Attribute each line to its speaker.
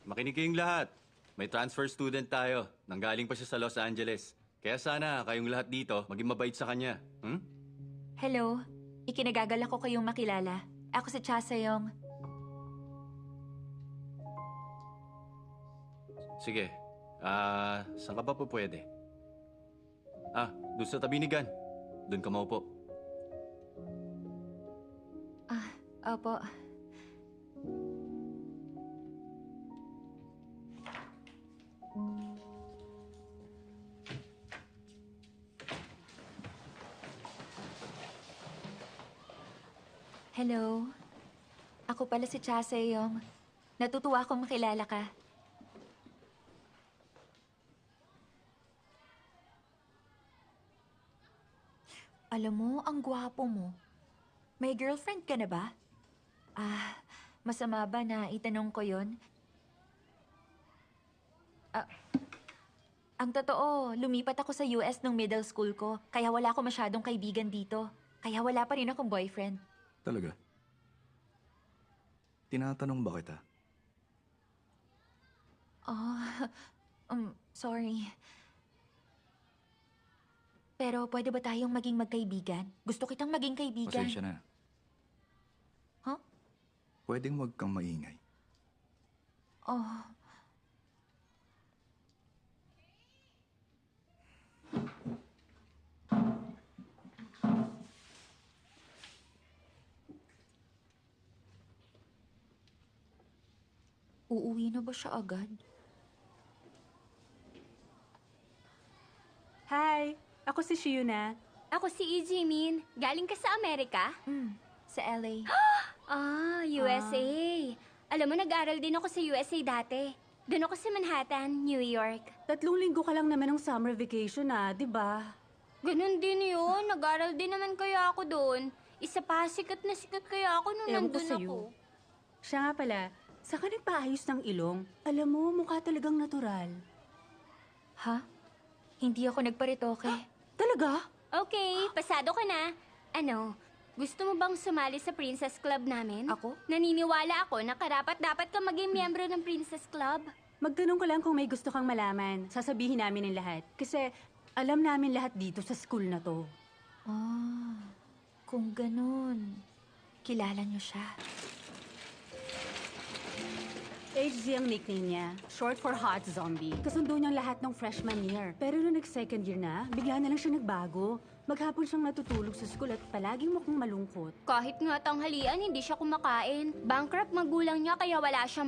Speaker 1: makinig kayong lahat. May transfer student tayo. Nanggaling pa siya sa Los Angeles. Kaya sana kayong lahat dito maging mabait sa kanya.
Speaker 2: Hello, ikinagagalak ko kayong makilala. Ako si Cha Seyong.
Speaker 1: Sige. Saan ka pa po pwede? Doon sa tabi ni Gan. Doon ka maupo.
Speaker 2: Opo. Hello. Ako pala si Cha Seyong. Natutuwa akong makilala ka. Alam mo, ang gwapo mo. May girlfriend ka na ba? Masama ba na itanong ko yon? Ang totoo, lumipat ako sa US nung middle school ko, kaya wala ako masyadong kaibigan dito. Kaya wala pa rin akong boyfriend.
Speaker 3: Talaga? Tinatanong ba kita?
Speaker 2: Sorry. Pero pwede ba tayong maging magkaibigan? Gusto kitang maging kaibigan.
Speaker 3: Pasensya na.
Speaker 2: Huh?
Speaker 3: Pwedeng wag kang maingay.
Speaker 2: Uuwi na ba siya agad?
Speaker 4: Hi! Ako si Shiona.
Speaker 5: Ako si Jimin. Galing ka sa Amerika?
Speaker 2: Sa LA.
Speaker 5: USA. Alam mo, nag-aral din ako sa USA dati. Doon ako sa Manhattan, New York.
Speaker 4: 3 linggo ka lang naman ng summer vacation di ba?
Speaker 5: Ganun din yun. Nag-aral din naman kaya ako doon. Isa pa, sikat na sikat kaya ako nung
Speaker 4: Ewan ko
Speaker 5: nandun
Speaker 4: sa'yo.
Speaker 5: ako.
Speaker 4: Siya nga pala, saan ka nagpaayos ng ilong? Alam mo, mukha talagang natural.
Speaker 2: Ha? Hindi ako nagparitoke.
Speaker 4: Talaga?
Speaker 5: Okay, pasado ka na. Ano, gusto mo bang sumali sa Princess Club namin?
Speaker 2: Ako?
Speaker 5: Naniniwala ako na karapat-dapat ka maging miyembro ng Princess Club.
Speaker 4: Magtanong ko lang kung may gusto kang malaman. Sasabihin namin ng lahat. Kasi alam namin lahat dito sa school na to.
Speaker 2: Kung ganun, kilala niyo siya.
Speaker 4: HZ ang nickname niya. Short for Hot Zombie. Kasundo niyang lahat ng freshman year. Pero nung nag-second year na, bigla na lang siya nagbago. Maghapon siyang natutulog sa school at palaging mukhang malungkot.
Speaker 5: Kahit nga tanghalian, hindi siya kumakain. Bankrupt magulang niya kaya wala siyang